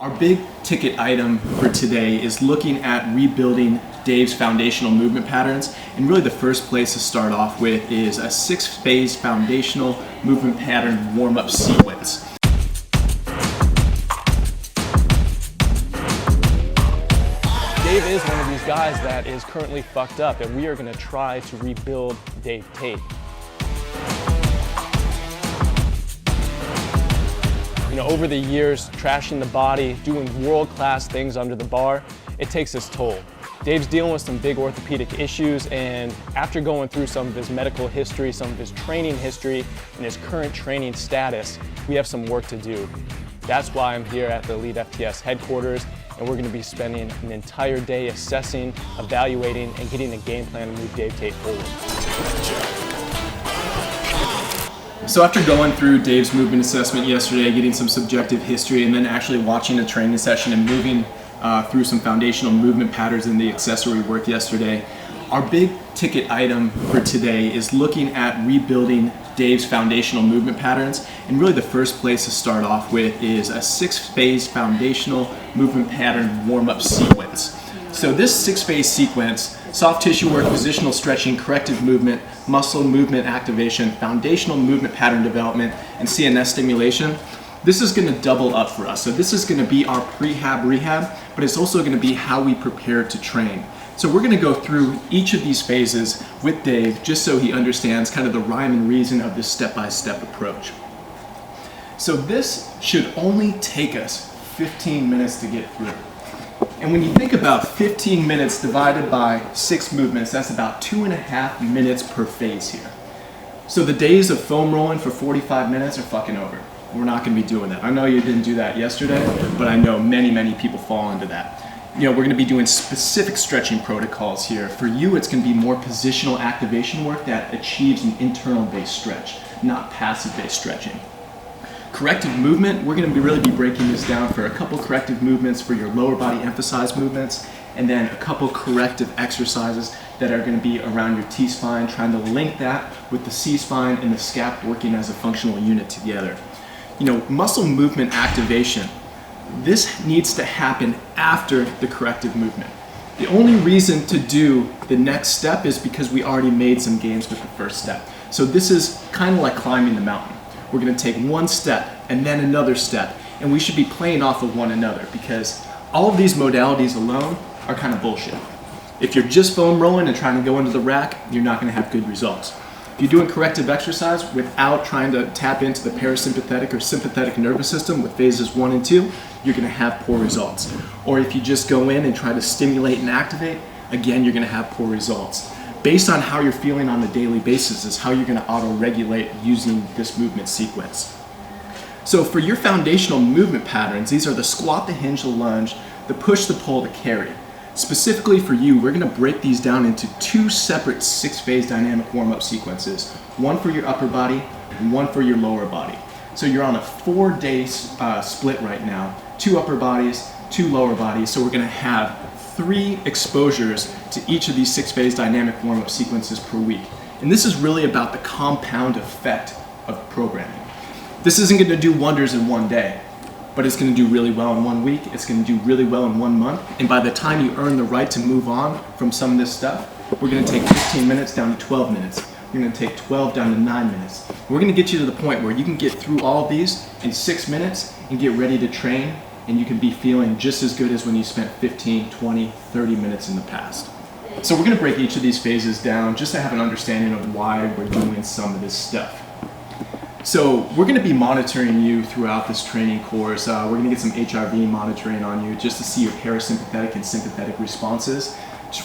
Our big ticket item for today is looking at rebuilding Dave's foundational movement patterns. And really the first place to start off with is a 6-phase foundational movement pattern warm-up sequence. Dave is one of these guys that is currently fucked up, and we are going to try to rebuild Dave Tate. You know, over the years, trashing the body, doing world-class things under the bar, it takes its toll. Dave's dealing with some big orthopedic issues, and after going through some of his medical history, some of his training history, and his current training status, we have some work to do. That's why I'm here at the elitefts headquarters, and we're going to be spending an entire day assessing, evaluating, and getting a game plan to move Dave Tate forward. So after going through Dave's movement assessment yesterday, getting some subjective history, and then actually watching a training session and moving through some foundational movement patterns in the accessory work yesterday, our big ticket item for today is looking at rebuilding Dave's foundational movement patterns. And really the first place to start off with is a 6-phase foundational movement pattern warm-up sequence. So this 6-phase sequence, soft tissue work, positional stretching, corrective movement, muscle movement activation, foundational movement pattern development, and CNS stimulation, this is going to double up for us. So this is going to be our prehab rehab, but it's also going to be how we prepare to train. So we're going to go through each of these phases with Dave just so he understands kind of the rhyme and reason of this step-by-step approach. So this should only take us 15 minutes to get through. And when you think about 15 minutes divided by 6 movements, that's about 2.5 minutes per phase here. So the days of foam rolling for 45 minutes are fucking over. We're not going to be doing that. I know you didn't do that yesterday, but I know many people fall into that. You know, we're going to be doing specific stretching protocols here. For you, it's going to be more positional activation work that achieves an internal based stretch, not passive based stretching. Corrective movement, we're going to really be breaking this down for a couple corrective movements for your lower body emphasized movements, and then a couple corrective exercises that are going to be around your T-spine, trying to link that with the C-spine and the scap working as a functional unit together. You know, muscle movement activation, this needs to happen after the corrective movement. The only reason to do the next step is because we already made some gains with the first step. So this is kind of like climbing the mountain. We're going to take one step and then another step, and we should be playing off of one another because all of these modalities alone are kind of bullshit. If you're just foam rolling and trying to go into the rack, you're not going to have good results. If you're doing corrective exercise without trying to tap into the parasympathetic or sympathetic nervous system with phases 1 and 2, you're going to have poor results. Or if you just go in and try to stimulate and activate, again, you're going to have poor results. Based on how you're feeling on a daily basis is how you're going to auto-regulate using this movement sequence. So for your foundational movement patterns, these are the squat, the hinge, the lunge, the push, the pull, the carry. Specifically for you, we're going to break these down into 2 separate 6-phase dynamic warm-up sequences. One for your upper body and one for your lower body. So you're on a 4-day split right now, 2 upper bodies, 2 lower bodies. So we're going to have 3 exposures to each of these 6-phase dynamic warm-up sequences per week. And this is really about the compound effect of programming. This isn't going to do wonders in one day, but it's going to do really well in 1 week, it's going to do really well in 1 month, and by the time you earn the right to move on from some of this stuff, we're going to take 15 minutes down to 12 minutes. We're going to take 12 down to 9 minutes. We're going to get you to the point where you can get through all of these in 6 minutes and get ready to train, and you can be feeling just as good as when you spent 15, 20, 30 minutes in the past. So we're going to break each of these phases down just to have an understanding of why we're doing some of this stuff. So we're going to be monitoring you throughout this training course. We're going to get some HRV monitoring on you just to see your parasympathetic and sympathetic responses.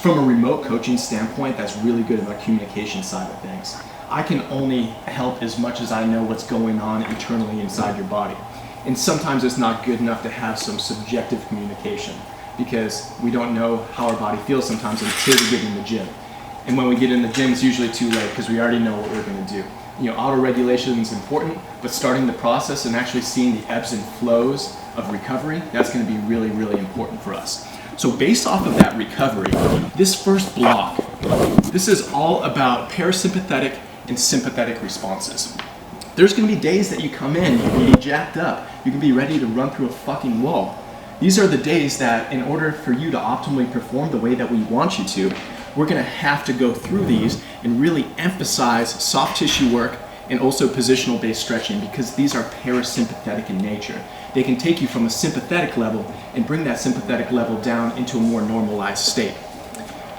From a remote coaching standpoint, that's really good in the communication side of things. I can only help as much as I know what's going on internally inside your body. And sometimes it's not good enough to have some subjective communication because we don't know how our body feels sometimes until we get in the gym. And when we get in the gym, it's usually too late because we already know what we're going to do. You know, auto-regulation is important, but starting the process and actually seeing the ebbs and flows of recovery, that's going to be really important for us. So based off of that recovery, this first block, this is all about parasympathetic and sympathetic responses. There's going to be days that you come in, you can be jacked up, you can be ready to run through a fucking wall. These are the days that in order for you to optimally perform the way that we want you to, we're gonna have to go through these and really emphasize soft tissue work and also positional based stretching, because these are parasympathetic in nature. They can take you from a sympathetic level and bring that sympathetic level down into a more normalized state.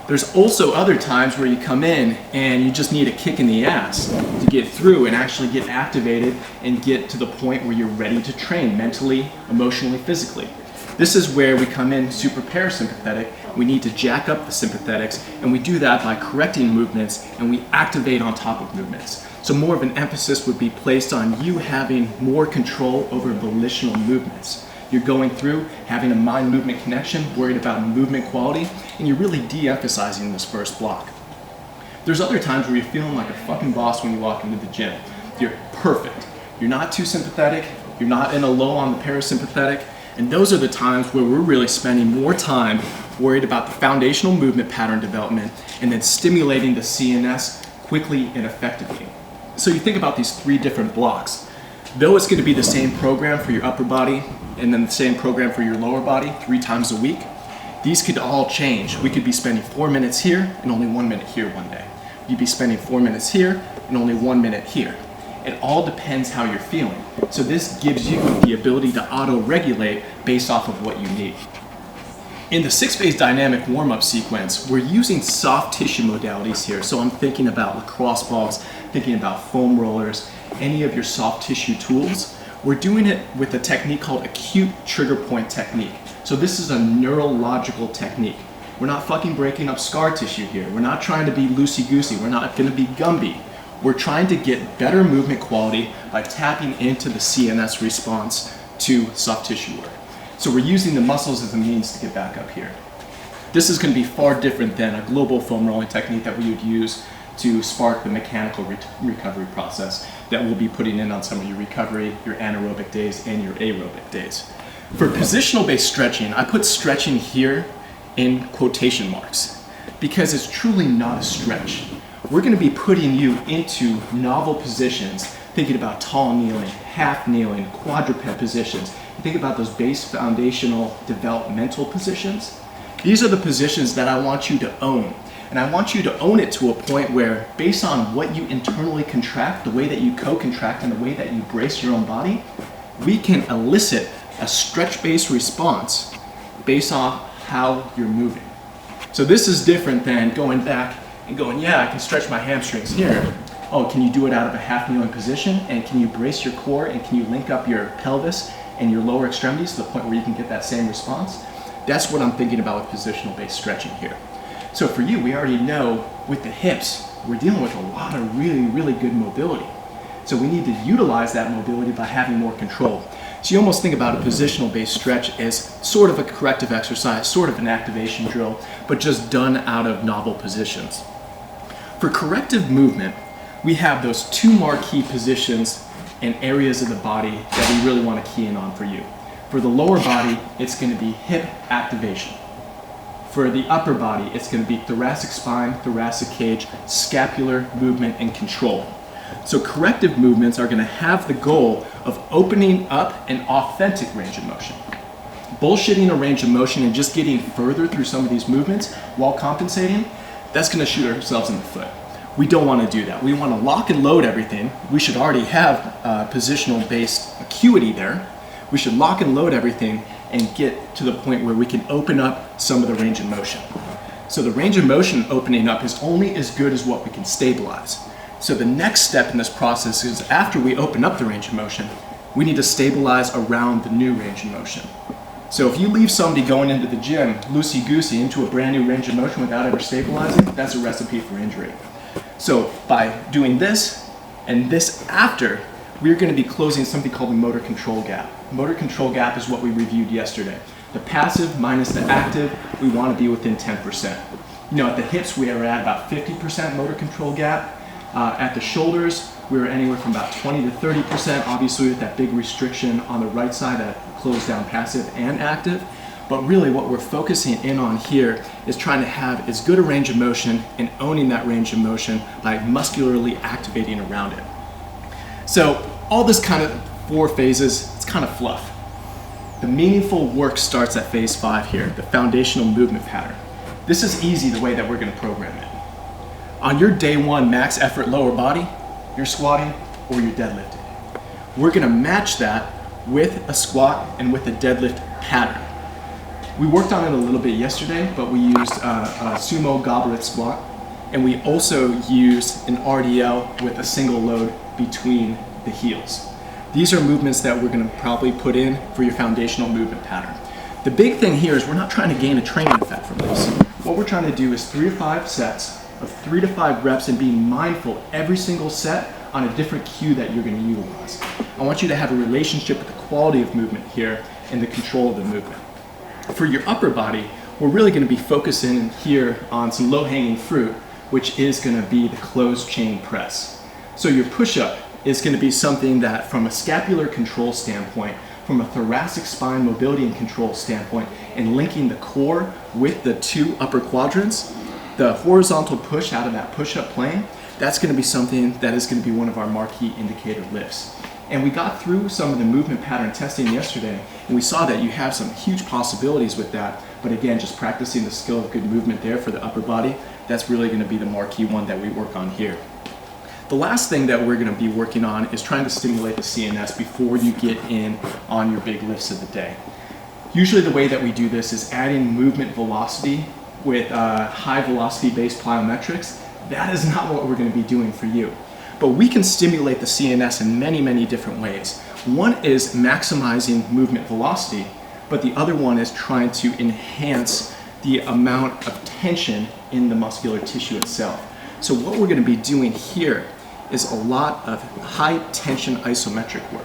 There's also other times where you come in and you just need a kick in the ass to get through and actually get activated and get to the point where you're ready to train mentally, emotionally, physically. This is where we come in super parasympathetic. We need to jack up the sympathetics, and we do that by correcting movements, and we activate on top of movements. So more of an emphasis would be placed on you having more control over volitional movements. You're going through, having a mind-movement connection, worried about movement quality, and you're really de-emphasizing this first block. There's other times where you're feeling like a fucking boss when you walk into the gym. You're perfect. You're not too sympathetic, you're not in a low on the parasympathetic, and those are the times where we're really spending more time worried about the foundational movement pattern development and then stimulating the CNS quickly and effectively. So you think about these 3 different blocks. Though it's going to be the same program for your upper body and then the same program for your lower body 3 times a week, these could all change. We could be spending 4 minutes here and only 1 minute here one day. You'd be spending 4 minutes here and only 1 minute here. It all depends how you're feeling. So this gives you the ability to auto-regulate based off of what you need. In the 6-phase dynamic warm-up sequence, we're using soft tissue modalities here. So I'm thinking about lacrosse balls, thinking about foam rollers, any of your soft tissue tools. We're doing it with a technique called acute trigger point technique. So this is a neurological technique. We're not fucking breaking up scar tissue here. We're not trying to be loosey-goosey. We're not gonna be Gumby. We're trying to get better movement quality by tapping into the CNS response to soft tissue work. So we're using the muscles as a means to get back up here. This is going to be far different than a global foam rolling technique that we would use to spark the mechanical recovery process that we'll be putting in on some of your recovery, your anaerobic days, and your aerobic days. For positional based stretching, I put stretching here in quotation marks because it's truly not a stretch. We're going to be putting you into novel positions, thinking about tall kneeling, half kneeling, quadruped positions. Think about those base foundational developmental positions. These are the positions that I want you to own. And I want you to own it to a point where, based on what you internally contract, the way that you co-contract and the way that you brace your own body, we can elicit a stretch-based response based off how you're moving. So this is different than going back and going, yeah, I can stretch my hamstrings here. Oh, can you do it out of a half kneeling position? And can you brace your core and can you link up your pelvis and your lower extremities to the point where you can get that same response? That's what I'm thinking about with positional based stretching here. So for you, we already know with the hips, we're dealing with a lot of really, really good mobility. So we need to utilize that mobility by having more control. So you almost think about a positional based stretch as sort of a corrective exercise, sort of an activation drill, but just done out of novel positions. For corrective movement, we have those 2 marquee positions and areas of the body that we really want to key in on for you. For the lower body, it's going to be hip activation. For the upper body, it's going to be thoracic spine, thoracic cage, scapular movement, and control. So corrective movements are going to have the goal of opening up an authentic range of motion. Bullshitting a range of motion and just getting further through some of these movements while compensating, that's going to shoot ourselves in the foot. We don't want to do that. We want to lock and load everything. We should already have positional based acuity there. We should lock and load everything and get to the point where we can open up some of the range of motion. So the range of motion opening up is only as good as what we can stabilize. So the next step in this process is, after we open up the range of motion, we need to stabilize around the new range of motion. So if you leave somebody going into the gym loosey-goosey into a brand new range of motion without ever stabilizing, that's a recipe for injury. So by doing this and this after, we're going to be closing something called the motor control gap. Motor control gap is what we reviewed yesterday. The passive minus the active, we want to be within 10%. You know, at the hips, we are at about 50% motor control gap. At the shoulders, we were anywhere from about 20 to 30%, obviously with that big restriction on the right side that closed down passive and active. But really what we're focusing in on here is trying to have as good a range of motion and owning that range of motion by muscularly activating around it. So all this kind of 4 phases, it's kind of fluff. The meaningful work starts at phase 5 here, the foundational movement pattern. This is easy the way that we're going to program it. On your day 1 max effort lower body, you're squatting or you're deadlifting. We're going to match that with a squat and with a deadlift pattern. We worked on it a little bit yesterday, but we used a sumo goblet squat, and we also used an RDL with a single load between the heels. These are movements that we're going to probably put in for your foundational movement pattern. The big thing here is we're not trying to gain a training effect from this. What we're trying to do is 3 to 5 sets of 3 to 5 reps and being mindful every single set on a different cue that you're going to utilize. I want you to have a relationship with the quality of movement here and the control of the movement. For your upper body, we're really going to be focusing here on some low-hanging fruit, which is going to be the closed chain press. So your push-up is going to be something that, from a scapular control standpoint, from a thoracic spine mobility and control standpoint, and linking the core with the 2 upper quadrants, the horizontal push out of that push-up plane, that's going to be something that is going to be one of our marquee indicator lifts. And we got through some of the movement pattern testing yesterday, and we saw that you have some huge possibilities with that. But again, just practicing the skill of good movement there for the upper body, that's really going to be the marquee one that we work on here. The last thing that we're going to be working on is trying to stimulate the CNS before you get in on your big lifts of the day. Usually the way that we do this is adding movement velocity with high velocity based plyometrics. That is not what we're going to be doing for you. But we can stimulate the CNS in many, many different ways. One is maximizing movement velocity, but the other one is trying to enhance the amount of tension in the muscular tissue itself. So what we're going to be doing here is a lot of high tension isometric work.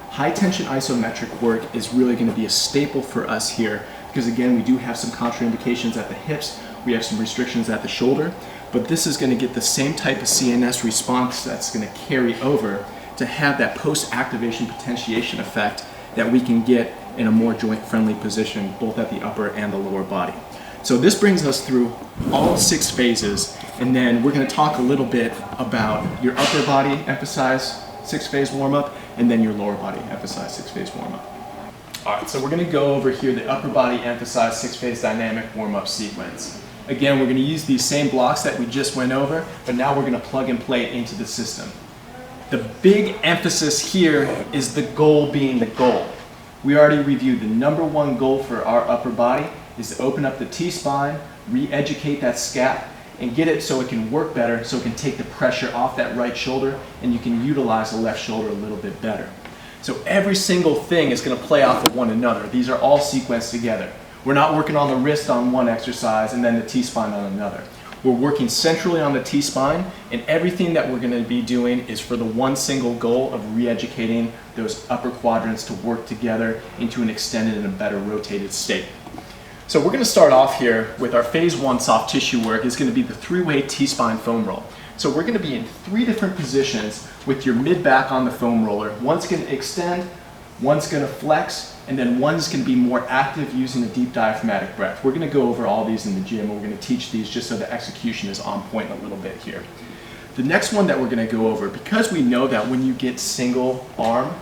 High tension isometric work is really going to be a staple for us here because, again, we do have some contraindications at the hips, we have some restrictions at the shoulder, but this is going to get the same type of CNS response that's going to carry over to have that post-activation potentiation effect that we can get in a more joint-friendly position, both at the upper and the lower body. So this brings us through all 6 phases, and then we're going to talk a little bit about your upper body emphasize 6-phase warm-up, and then your lower body emphasize 6-phase warm-up. All right, so we're going to go over here the upper body emphasize 6-phase dynamic warm-up sequence. Again, we're going to use these same blocks that we just went over, but now we're going to plug and play it into the system. The big emphasis here is the goal being the goal. We already reviewed the number 1 goal for our upper body is to open up the T-spine, re-educate that scap, and get it so it can work better, so it can take the pressure off that right shoulder, and you can utilize the left shoulder a little bit better. So every single thing is going to play off of one another. These are all sequenced together. We're not working on the wrist on one exercise and then the T-spine on another. We're working centrally on the T-spine, and everything that we're going to be doing is for the one single goal of re-educating those upper quadrants to work together into an extended and a better rotated state. So we're going to start off here with our phase 1 soft tissue work. Is going to be the 3-way T-spine foam roll. So we're going to be in 3 different positions with your mid-back on the foam roller. One's going to extend, one's going to flex, and then one's going to be more active using a deep diaphragmatic breath. We're going to go over all these in the gym, and we're going to teach these just so the execution is on point a little bit here. The next one that we're going to go over, because we know that when you get single arm,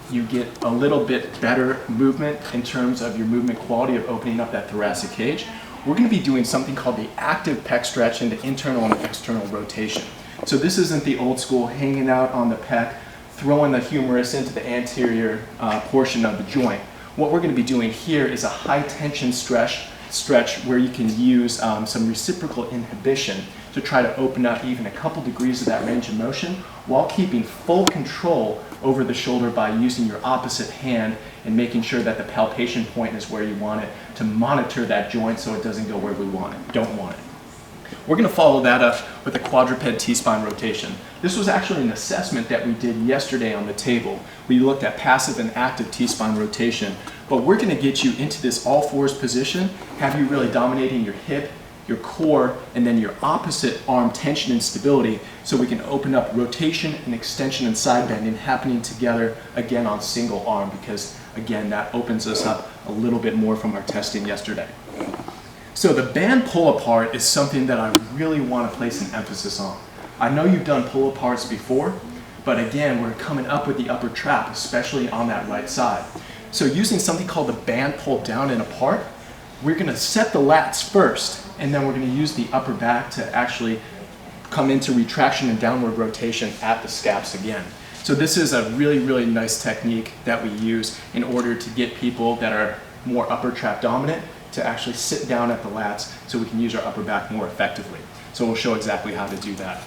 you get a little bit better movement in terms of your movement quality of opening up that thoracic cage, we're going to be doing something called the active pec stretch into internal and external rotation. So this isn't the old school hanging out on the pec, throwing the humerus into the anterior portion of the joint. What we're going to be doing here is a high tension stretch where you can use some reciprocal inhibition to try to open up even a couple degrees of that range of motion while keeping full control over the shoulder by using your opposite hand and making sure that the palpation point is where you want it to monitor that joint so it doesn't go where we don't want it. We're going to follow that up with a quadruped T-spine rotation. This was actually an assessment that we did yesterday on the table. We looked at passive and active T-spine rotation, but we're going to get you into this all-fours position, have you really dominating your hip, your core, and then your opposite arm tension and stability so we can open up rotation and extension and side bending happening together again on single arm because, again, that opens us up a little bit more from our testing yesterday. So the band pull-apart is something that I really want to place an emphasis on. I know you've done pull-aparts before, but again, we're coming up with the upper trap, especially on that right side. So using something called the band pull down and apart, we're going to set the lats first, and then we're going to use the upper back to actually come into retraction and downward rotation at the scaps again. So this is a really, really nice technique that we use in order to get people that are more upper trap dominant to actually sit down at the lats so we can use our upper back more effectively. So we'll show exactly how to do that.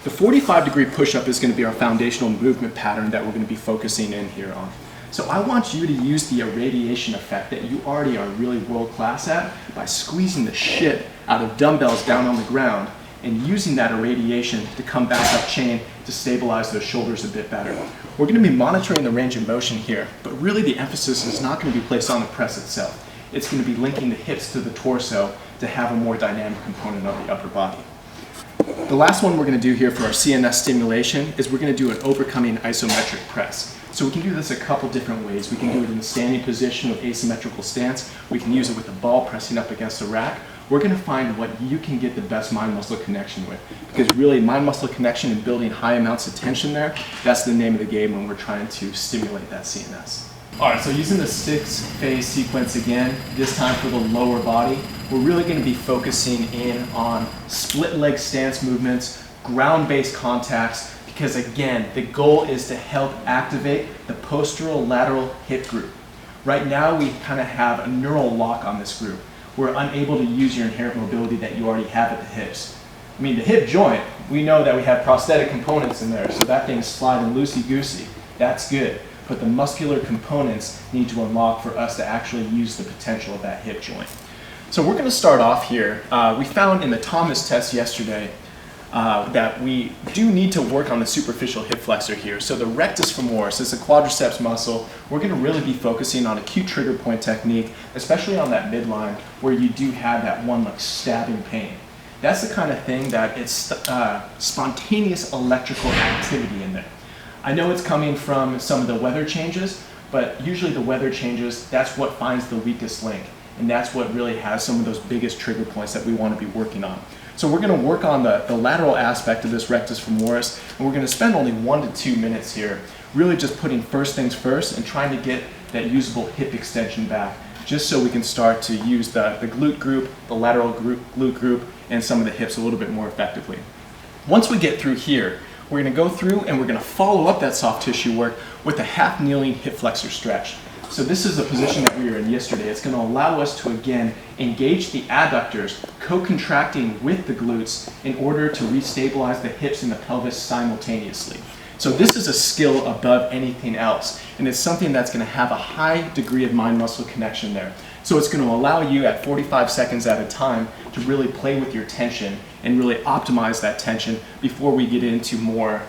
The 45-degree push-up is going to be our foundational movement pattern that we're going to be focusing in here on. So I want you to use the irradiation effect that you already are really world-class at by squeezing the shit out of dumbbells down on the ground and using that irradiation to come back up chain to stabilize those shoulders a bit better. We're going to be monitoring the range of motion here, but really the emphasis is not going to be placed on the press itself. It's going to be linking the hips to the torso to have a more dynamic component of the upper body. The last one we're going to do here for our CNS stimulation is we're going to do an overcoming isometric press. So we can do this a couple different ways. We can do it in the standing position with asymmetrical stance. We can use it with the ball pressing up against the rack. We're going to find what you can get the best mind-muscle connection with. Because really, mind-muscle connection and building high amounts of tension there, that's the name of the game when we're trying to stimulate that CNS. All right, so using the 6-phase sequence again, this time for the lower body, we're really going to be focusing in on split leg stance movements, ground-based contacts, because again, the goal is to help activate the posterolateral hip group. Right now, we kind of have a neural lock on this group. We're unable to use your inherent mobility that you already have at the hips. I mean, the hip joint, we know that we have prosthetic components in there, so that thing's sliding loosey-goosey. That's good. But the muscular components need to unlock for us to actually use the potential of that hip joint. So we're going to start off here. We found in the Thomas test yesterday that we do need to work on the superficial hip flexor here. So the rectus femoris is a quadriceps muscle. We're going to really be focusing on acute trigger point technique, especially on that midline where you do have that one like stabbing pain. That's the kind of thing that it's spontaneous electrical activity in there. I know it's coming from some of the weather changes, but usually the weather changes, that's what finds the weakest link. And that's what really has some of those biggest trigger points that we want to be working on. So we're going to work on the lateral aspect of this rectus femoris, and we're going to spend only 1 to 2 minutes here, really just putting first things first and trying to get that usable hip extension back, just so we can start to use the glute group, the lateral glute group, and some of the hips a little bit more effectively. Once we get through here, we're going to go through and we're going to follow up that soft tissue work with a half kneeling hip flexor stretch. So this is the position that we were in yesterday. It's going to allow us to again engage the adductors, co-contracting with the glutes in order to restabilize the hips and the pelvis simultaneously. So this is a skill above anything else, and it's something that's going to have a high degree of mind-muscle connection there. So it's going to allow you at 45 seconds at a time to really play with your tension and really optimize that tension before we get into more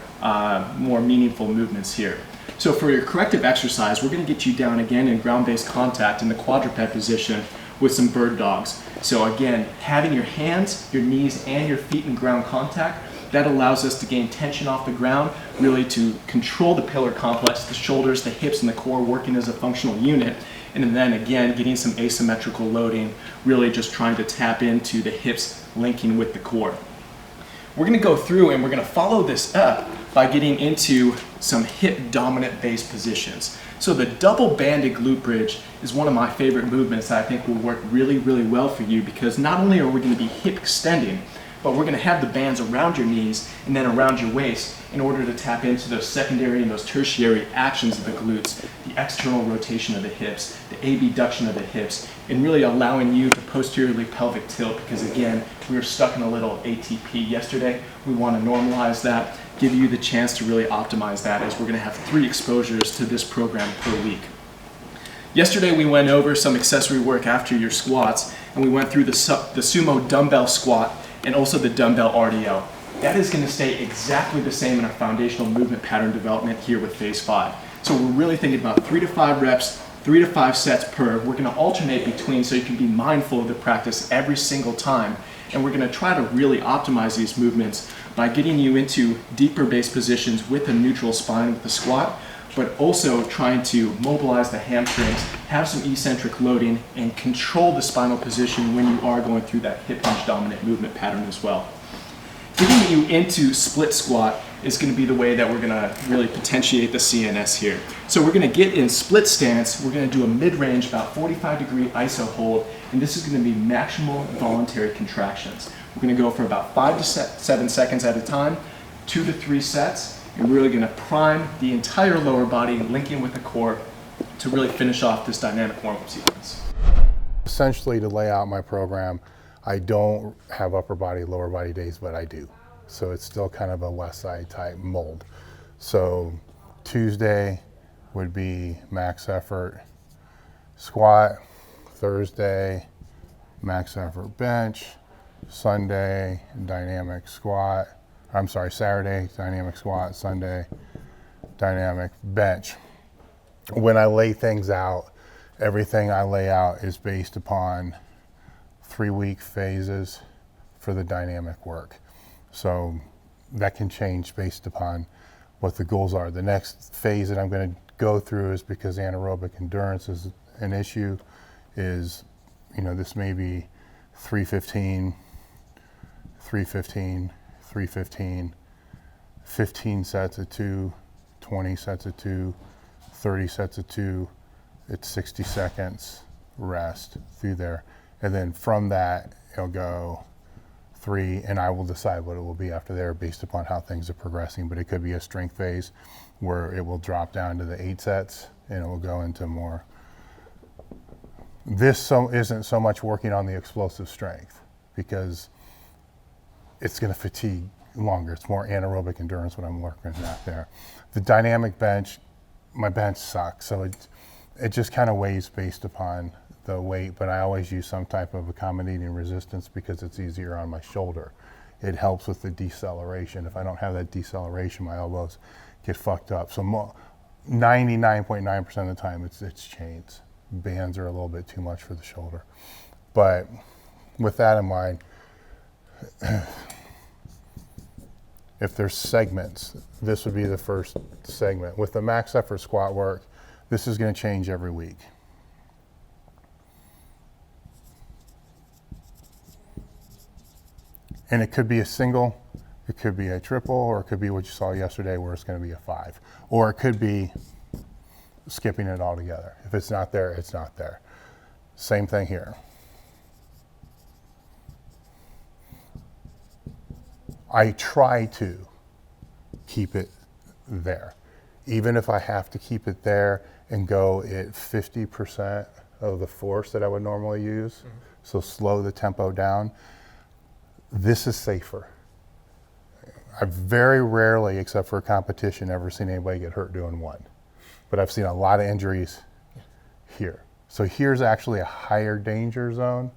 meaningful movements here. So for your corrective exercise, we're going to get you down again in ground-based contact in the quadruped position with some bird dogs. So again, having your hands, your knees, and your feet in ground contact, that allows us to gain tension off the ground, really to control the pillar complex, the shoulders, the hips, and the core working as a functional unit. And then again, getting some asymmetrical loading, really just trying to tap into the hips linking with the core. We're going to go through and we're going to follow this up by getting into some hip dominant base positions. So the double banded glute bridge is one of my favorite movements that I think will work really, really well for you, because not only are we going to be hip extending, but we're going to have the bands around your knees and then around your waist in order to tap into those secondary and those tertiary actions of the glutes, the external rotation of the hips, the abduction of the hips, and really allowing you to posteriorly pelvic tilt, because again, we were stuck in a little ATP yesterday. We want to normalize that, give you the chance to really optimize that, as we're going to have 3 exposures to this program per week. Yesterday we went over some accessory work after your squats, and we went through the sumo dumbbell squat and also the dumbbell RDL. That is going to stay exactly the same in our foundational movement pattern development here with phase 5. So we're really thinking about 3 to 5 reps, 3 to 5 sets per. We're going to alternate between so you can be mindful of the practice every single time. And we're going to try to really optimize these movements by getting you into deeper base positions with a neutral spine with the squat, but also trying to mobilize the hamstrings, have some eccentric loading, and control the spinal position when you are going through that hip hinge dominant movement pattern as well. getting you into split squat is going to be the way that we're going to really potentiate the CNS here. So we're going to get in split stance. We're going to do a mid-range, about 45-degree iso hold, and this is going to be maximal voluntary contractions. We're going to go for about 5 to 7 seconds at a time, 2 to 3 sets, and we're really going to prime the entire lower body, linking with the core to really finish off this dynamic warm-up sequence. Essentially, to lay out my program, I don't have upper body, lower body days, but I do. So it's still kind of a West Side type mold. So Tuesday would be max effort squat, Thursday max effort bench, Sunday dynamic squat, Saturday dynamic squat, Sunday dynamic bench. When I lay things out, everything I lay out is based upon 3-week phases for the dynamic work. So that can change based upon what the goals are. The next phase that I'm going to go through is, because anaerobic endurance is an issue, is, this may be 315, 315, 315, 15 sets of 2, 20 sets of 2, 30 sets of 2, it's 60 seconds rest through there. And then from that, it'll go 3, and I will decide what it will be after there based upon how things are progressing. But it could be a strength phase where it will drop down to the 8 sets and it will go into more. This isn't so much working on the explosive strength because it's going to fatigue longer. It's more anaerobic endurance when I'm working out there. The dynamic bench, my bench sucks, so it just kind of weighs based upon the weight, but I always use some type of accommodating resistance because it's easier on my shoulder. It helps with the deceleration. If I don't have that deceleration, my elbows get fucked up. So 99.9% of the time it's chains. Bands are a little bit too much for the shoulder. But with that in mind, if there's segments, this would be the first segment. With the max effort squat work, this is going to change every week. And it could be a single, it could be a triple, or it could be what you saw yesterday where it's going to be a 5. Or it could be skipping it all together. If it's not there, it's not there. Same thing here. I try to keep it there. Even if I have to keep it there and go at 50% of the force that I would normally use, so slow the tempo down, this is safer. I've very rarely, except for a competition, ever seen anybody get hurt doing 1. But I've seen a lot of injuries here. So here's actually a higher danger zone.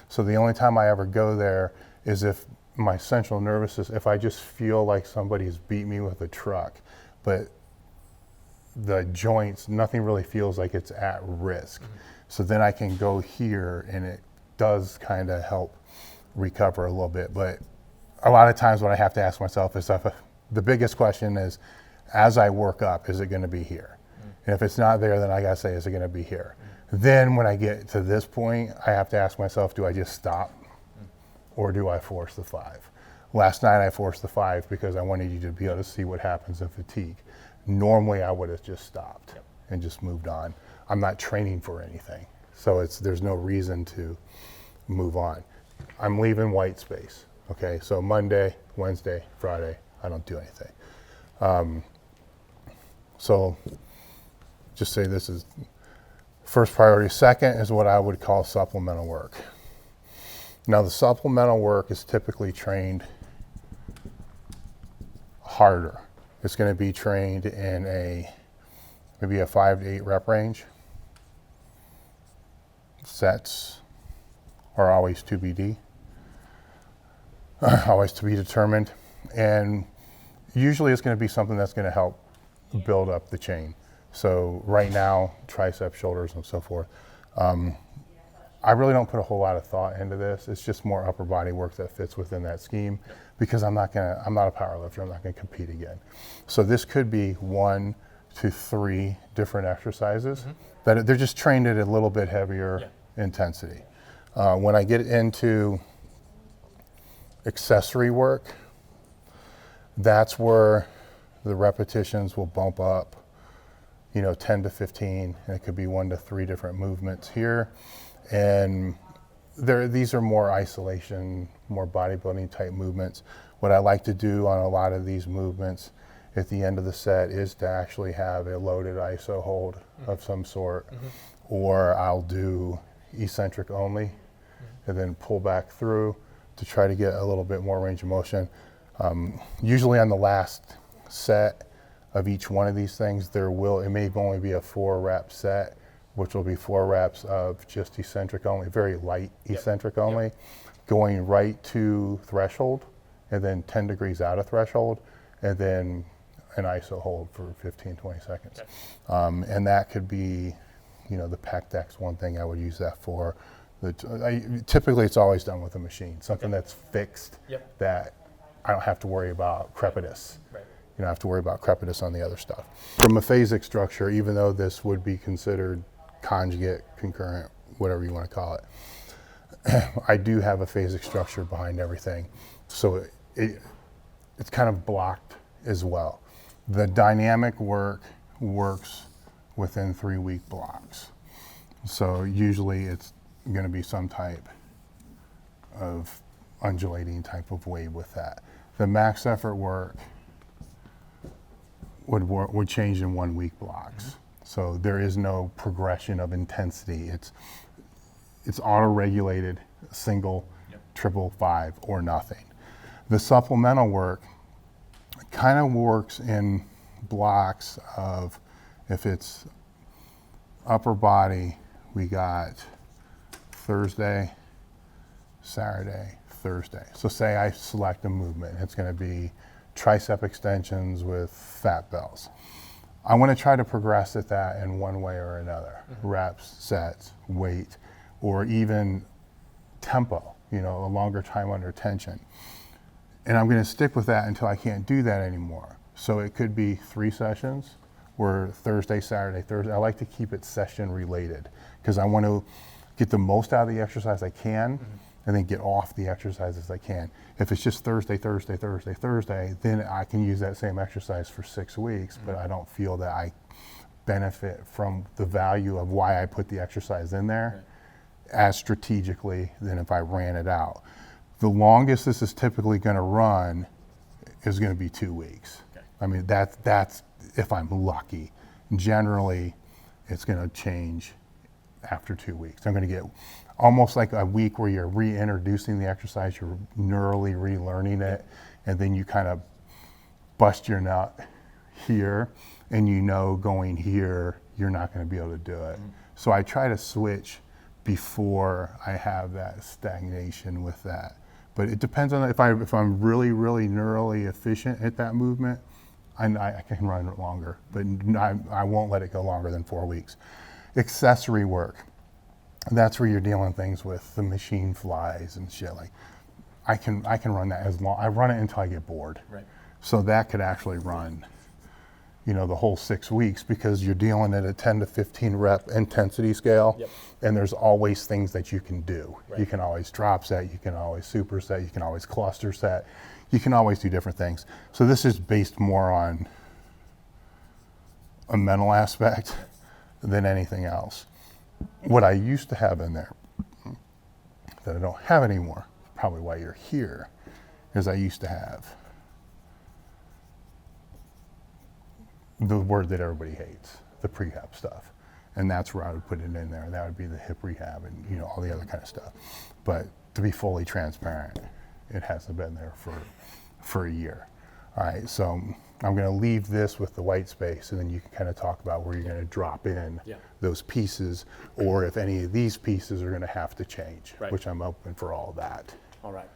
So the only time I ever go there is if my central nervous system, if I just feel like somebody's beat me with a truck, but the joints, nothing really feels like it's at risk. So then I can go here and it does kind of help recover a little bit. But a lot of times what I have to ask myself is, the biggest question is, as I work up, is it going to be here? And if it's not there, then I got to say, is it going to be here? Then when I get to this point, I have to ask myself, do I just stop or do I force the 5? Last night I forced the 5 because I wanted you to be able to see what happens in fatigue. Normally I would have just stopped and just moved on. I'm not training for anything, so there's no reason to move on. I'm leaving white space, okay? So Monday, Wednesday, Friday, I don't do anything. So just say this is first priority. Second is what I would call supplemental work. Now the supplemental work is typically trained harder. It's going to be trained in maybe a 5 to 8 rep range. Sets are always TBD, always to be determined. And usually it's going to be something that's going to help build up the chain. So right now, triceps, shoulders, and so forth. I really don't put a whole lot of thought into this. It's just more upper body work that fits within that scheme because I'm not a powerlifter. I'm not going to compete again. So this could be 1 to 3 different exercises that they're just trained at a little bit heavier intensity. When I get into accessory work, That's where the repetitions will bump up, 10 to 15, and it could be 1 to 3 different movements here. And these are more isolation, more bodybuilding type movements. What I like to do on a lot of these movements at the end of the set is to actually have a loaded iso hold of some sort, or I'll do eccentric only and then pull back through to try to get a little bit more range of motion. Usually on the last set of each one of these things, it may only be a 4-rep set, which will be 4 reps of just eccentric only, very light eccentric only, going right to threshold and then 10 degrees out of threshold, and then an iso hold for 15, 20 seconds. And that could be, the pec deck's one thing I would use that for. Typically it's always done with a machine, something that's fixed, that I don't have to worry about crepitus. You don't have to worry about crepitus on the other stuff. From a phasic structure, even though this would be considered conjugate, concurrent, whatever you want to call it, I do have a phasic structure behind everything. So it's kind of blocked as well. The dynamic work works within 3-week blocks. So usually it's going to be some type of undulating type of wave with that. The max effort work would change in 1-week blocks. So there is no progression of intensity. It's auto-regulated, single, triple, 5, or nothing. The supplemental work kind of works in blocks of, if it's upper body, we got Thursday, Saturday, Thursday. So say I select a movement, it's going to be tricep extensions with fat bells. I want to try to progress at that in one way or another. Reps, sets, weight, or even tempo, a longer time under tension. And I'm going to stick with that until I can't do that anymore. So it could be 3 sessions, where Thursday, Saturday, Thursday. I like to keep it session related because I want to get the most out of the exercise I can, and then get off the exercises I can. If it's just Thursday, Thursday, Thursday, Thursday, then I can use that same exercise for 6 weeks, but I don't feel that I benefit from the value of why I put the exercise in there as strategically than if I ran it out. The longest this is typically going to run is going to be 2 weeks. I mean, that's if I'm lucky. Generally, it's going to change after 2 weeks. I'm going to get almost like a week where you're reintroducing the exercise, you're neurally relearning it, and then you kind of bust your nut here, and going here, you're not going to be able to do it. So I try to switch before I have that stagnation with that. But it depends on if I'm really, really neurally efficient at that movement, I can run it longer, but I won't let it go longer than 4 weeks. Accessory work, that's where you're dealing things with the machine flies and shit. Like I can run that as long. I run it until I get bored. Right. So that could actually run, the whole 6 weeks, because you're dealing at a 10 to 15 rep intensity scale, and there's always things that you can do. Right. You can always drop set, you can always superset, you can always cluster set, you can always do different things. So this is based more on a mental aspect than anything else. What I used to have in there that I don't have anymore, probably why you're here, is I used to have the word that everybody hates, the prehab stuff. And that's where I would put it in there. That would be the hip rehab and all the other kind of stuff. But to be fully transparent, it hasn't been there for a year. All right, so I'm going to leave this with the white space, and then you can kind of talk about where you're going to drop in those pieces, or if any of these pieces are going to have to change, which I'm open for all of that. All right.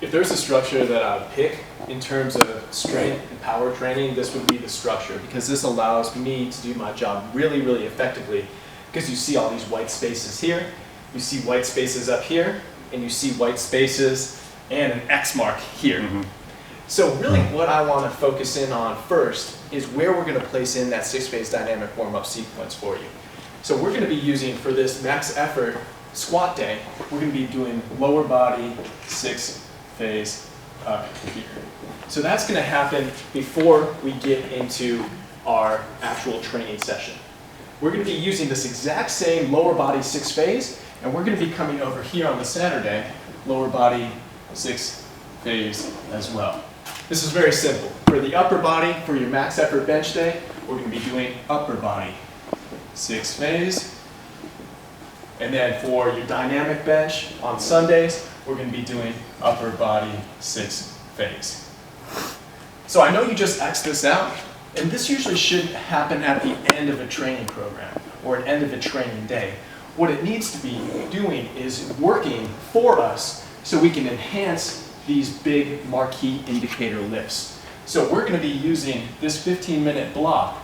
If there's a structure that I would pick in terms of strength and power training, this would be the structure, because this allows me to do my job really, really effectively, because you see all these white spaces here, you see white spaces up here, and you see white spaces and an X mark here. So really what I want to focus in on first is where we're going to place in that 6-phase dynamic warm-up sequence for you. So we're going to be using, for this max effort squat day, we're going to be doing lower body 6-phase up here. So that's going to happen before we get into our actual training session. We're going to be using this exact same lower body 6 phase, and we're going to be coming over here on the Saturday, lower body 6 phase as well. This is very simple. For the upper body, for your max effort bench day, we're going to be doing upper body 6 phase. And then for your dynamic bench on Sundays, we're going to be doing upper body 6 phase. So I know you just X'd this out, and this usually shouldn't happen at the end of a training program or at the end of a training day. What it needs to be doing is working for us so we can enhance these big marquee indicator lifts. So we're going to be using this 15-minute block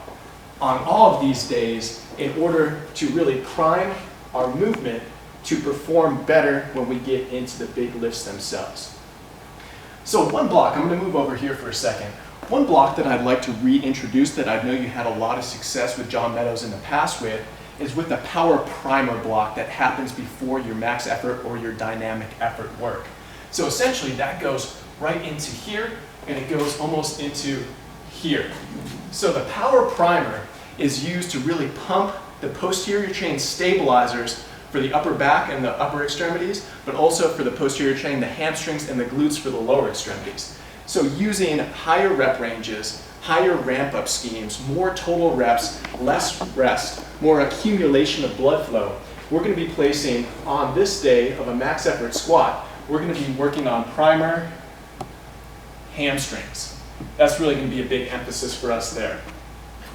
on all of these days in order to really prime our movement to perform better when we get into the big lifts themselves. So one block, I'm going to move over here for a second. One block that I'd like to reintroduce that I know you had a lot of success with John Meadows in the past with is with the power primer block that happens before your max effort or your dynamic effort work. So essentially that goes right into here and it goes almost into here. So the power primer is used to really pump the posterior chain stabilizers for the upper back and the upper extremities, but also for the posterior chain, the hamstrings, and the glutes for the lower extremities. So using higher rep ranges, higher ramp-up schemes, more total reps, less rest, more accumulation of blood flow, we're going to be placing on this day of a max effort squat, we're going to be working on primer, hamstrings. That's really going to be a big emphasis for us there.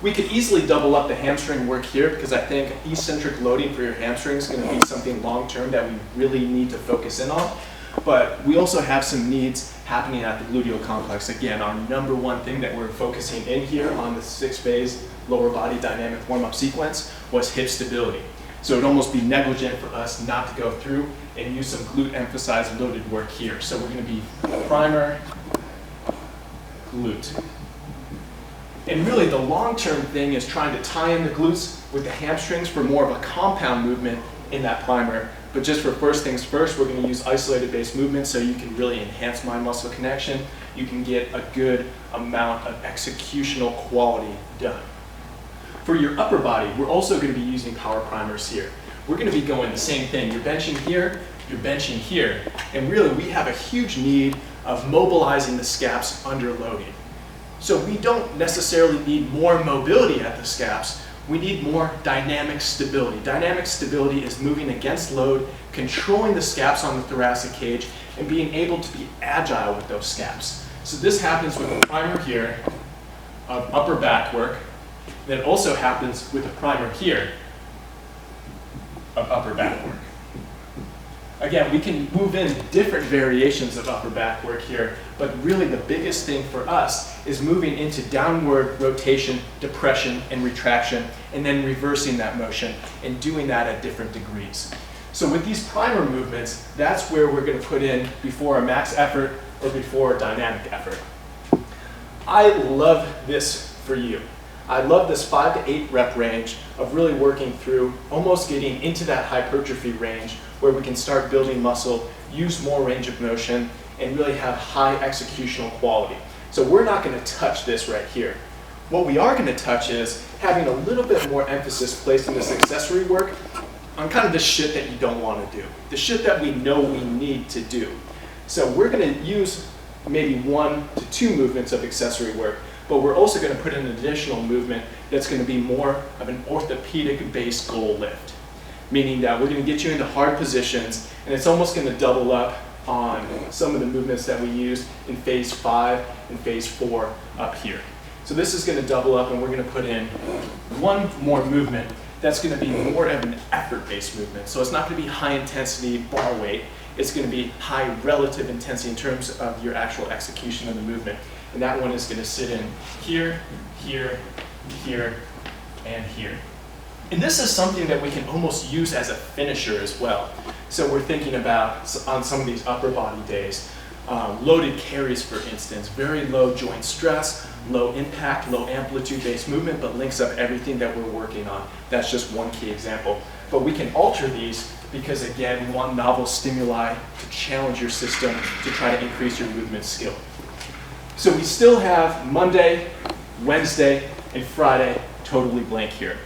We could easily double up the hamstring work here because I think eccentric loading for your hamstrings is going to be something long-term that we really need to focus in on. But we also have some needs happening at the gluteal complex. Again, our number one thing that we're focusing in here on the 6 phase lower body dynamic warm-up sequence was hip stability. So it'd almost be negligent for us not to go through and use some glute emphasized loaded work here. So we're going to be primer, glute. And really the long-term thing is trying to tie in the glutes with the hamstrings for more of a compound movement in that primer. But just for first things first, we're going to use isolated based movement so you can really enhance mind-muscle connection. You can get a good amount of executional quality done. For your upper body, we're also going to be using power primers here. We're going to be going the same thing. You're benching here, you're benching here. And really we have a huge need of mobilizing the scaps under loading. So we don't necessarily need more mobility at the scaps, we need more dynamic stability. Dynamic stability is moving against load, controlling the scaps on the thoracic cage, and being able to be agile with those scaps. So this happens with a primer here of upper back work, that also happens with a primer here of upper back work. Again, we can move in different variations of upper back work here, but really the biggest thing for us is moving into downward rotation, depression, and retraction, and then reversing that motion and doing that at different degrees. So with these primer movements, that's where we're going to put in before a max effort or before a dynamic effort. I love this for you. I love this 5 to 8 rep range of really working through, almost getting into that hypertrophy range where we can start building muscle, use more range of motion, and really have high executional quality. So we're not going to touch this right here. What we are going to touch is having a little bit more emphasis placed in this accessory work on kind of the shit that you don't want to do, the shit that we know we need to do. So we're going to use maybe 1 to 2 movements of accessory work, but we're also going to put in an additional movement that's going to be more of an orthopedic-based goal lift, meaning that we're going to get you into hard positions, and it's almost going to double up on some of the movements that we used in phase 5 and phase 4 up here. So this is going to double up, and we're going to put in 1 more movement that's going to be more of an effort-based movement. So it's not going to be high-intensity bar weight. It's going to be high relative intensity in terms of your actual execution of the movement. And that one is going to sit in here, here, here, and here. And this is something that we can almost use as a finisher as well. So we're thinking about, on some of these upper body days, loaded carries, for instance, very low joint stress, low impact, low amplitude based movement, but links up everything that we're working on. That's just one key example. But we can alter these because again, we want novel stimuli to challenge your system to try to increase your movement skill. So we still have Monday, Wednesday, and Friday totally blank here.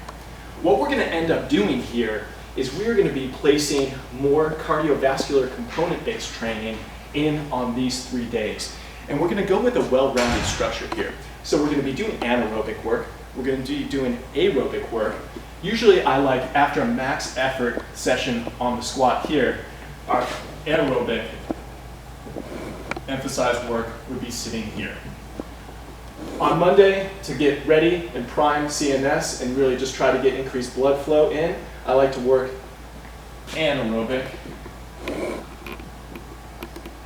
What we're going to end up doing here is we're going to be placing more cardiovascular component-based training in on these 3 days. And we're going to go with a well-rounded structure here. So we're going to be doing anaerobic work. We're going to be doing aerobic work. Usually I like, after a max effort session on the squat here, our aerobic emphasized work would be sitting here. On Monday, to get ready and prime CNS and really just try to get increased blood flow in, I like to work anaerobic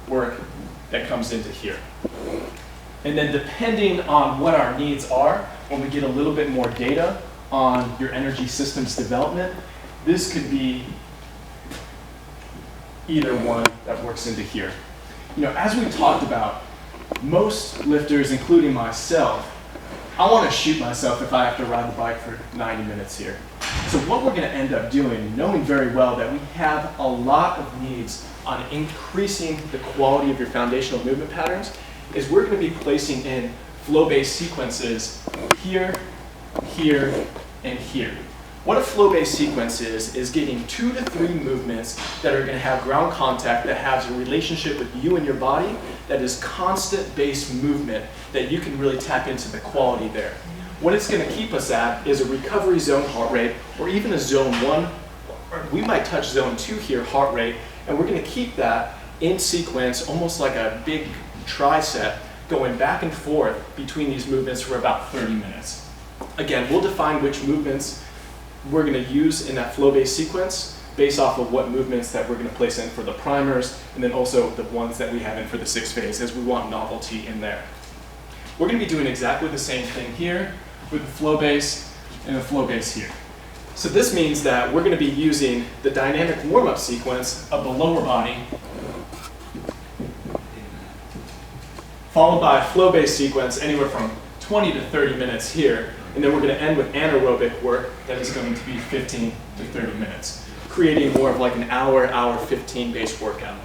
work that comes into here. And then depending on what our needs are, when we get a little bit more data on your energy systems development, this could be either one that works into here. You know, as we talked about, most lifters, including myself, I want to shoot myself if I have to ride the bike for 90 minutes here. So what we're going to end up doing, knowing very well that we have a lot of needs on increasing the quality of your foundational movement patterns, is we're going to be placing in flow-based sequences here, here, and here. What a flow-based sequence is getting 2 to 3 movements that are going to have ground contact, that has a relationship with you and your body, that is constant base movement, that you can really tap into the quality there. What it's going to keep us at is a recovery zone heart rate, or even a zone 1, or we might touch zone 2 here, heart rate, and we're going to keep that in sequence, almost like a big tricep, going back and forth between these movements for about 30 minutes. Again, we'll define which movements we're going to use in that flow-based sequence based off of what movements that we're going to place in for the primers, and then also the ones that we have in for the 6 phase, as we want novelty in there. We're going to be doing exactly the same thing here with the flow base and the flow base here. So this means that we're going to be using the dynamic warm-up sequence of the lower body, followed by a flow-based sequence anywhere from 20 to 30 minutes here, and then we're going to end with anaerobic work that is going to be 15 to 30 minutes, creating more of like an hour 15 base workout.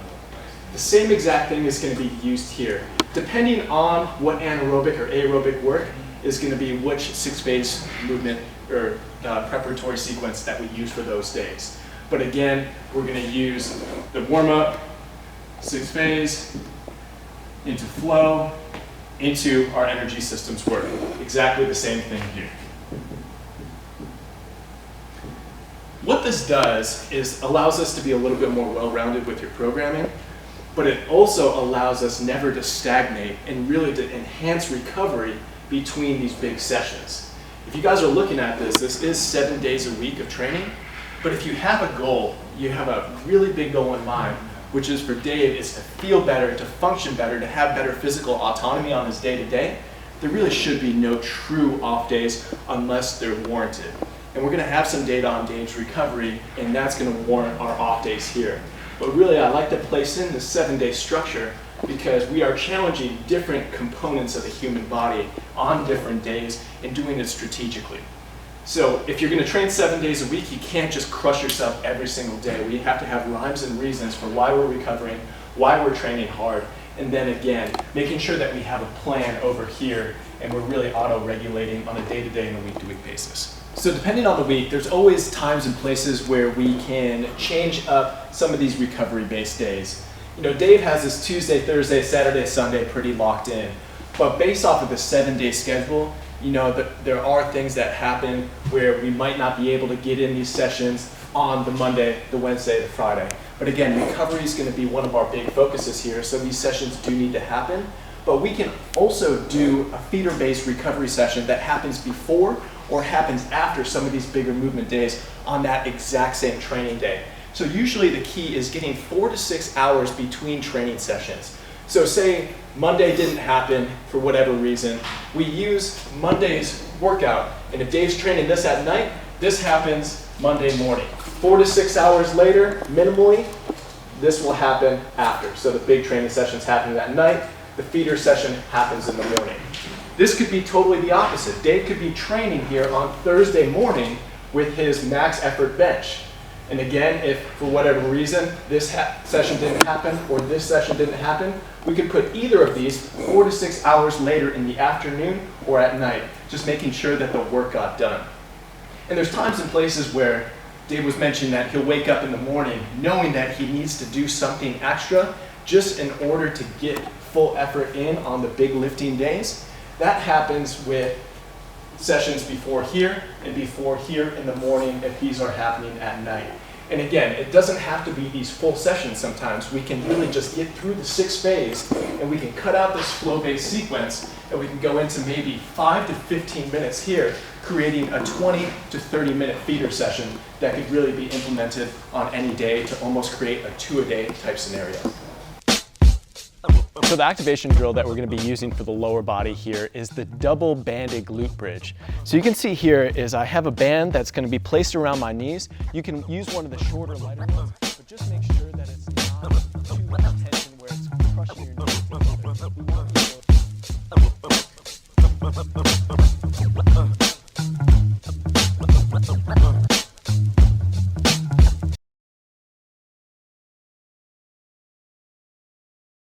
The same exact thing is going to be used here. Depending on what anaerobic or aerobic work is going to be which 6 phase movement or preparatory sequence that we use for those days. But again, we're going to use the warm-up, 6 phase, into flow, into our energy systems work. Exactly the same thing here. What this does is allows us to be a little bit more well-rounded with your programming, but it also allows us never to stagnate and really to enhance recovery between these big sessions. If you guys are looking at this, this is 7 days a week of training, but if you have a goal, you have a really big goal in mind, which is for Dave is to feel better, to function better, to have better physical autonomy on his day-to-day, there really should be no true off days unless they're warranted. And we're going to have some data on Dave's recovery, and that's going to warrant our off days here. But really, I like to place in the 7-day structure because we are challenging different components of the human body on different days and doing it strategically. So if you're going to train 7 days a week, you can't just crush yourself every single day. We have to have rhymes and reasons for why we're recovering, why we're training hard, and then again, making sure that we have a plan over here and we're really auto-regulating on a day-to-day and a week-to-week basis. So depending on the week, there's always times and places where we can change up some of these recovery-based days. You know, Dave has his Tuesday, Thursday, Saturday, Sunday pretty locked in, but based off of the 7-day schedule, you know, there are things that happen where we might not be able to get in these sessions on the Monday, the Wednesday, the Friday. But again, recovery is going to be one of our big focuses here, so these sessions do need to happen. But we can also do a feeder-based recovery session that happens before or happens after some of these bigger movement days on that exact same training day. So usually the key is getting 4 to 6 hours between training sessions. So say Monday didn't happen for whatever reason, we use Monday's workout, and if Dave's training this at night, this happens Monday morning. 4 to 6 hours later, minimally, this will happen after. So the big training session's happening at night, the feeder session happens in the morning. This could be totally the opposite. Dave could be training here on Thursday morning with his max effort bench. And again, if for whatever reason this session didn't happen or this session didn't happen, we could put either of these 4 to 6 hours later in the afternoon or at night, just making sure that the work got done. And there's times and places where Dave was mentioning that he'll wake up in the morning knowing that he needs to do something extra just in order to get full effort in on the big lifting days. That happens with sessions before here and before here in the morning if these are happening at night. And again, it doesn't have to be these full sessions sometimes. We can really just get through the 6 phase and we can cut out this flow-based sequence and we can go into maybe 5 to 15 minutes here, creating a 20 to 30 minute feeder session that could really be implemented on any day to almost create a 2-a-day type scenario. So the activation drill that we're going to be using for the lower body here is the double banded glute bridge. So you can see here is I have a band that's going to be placed around my knees. You can use one of the shorter, lighter ones.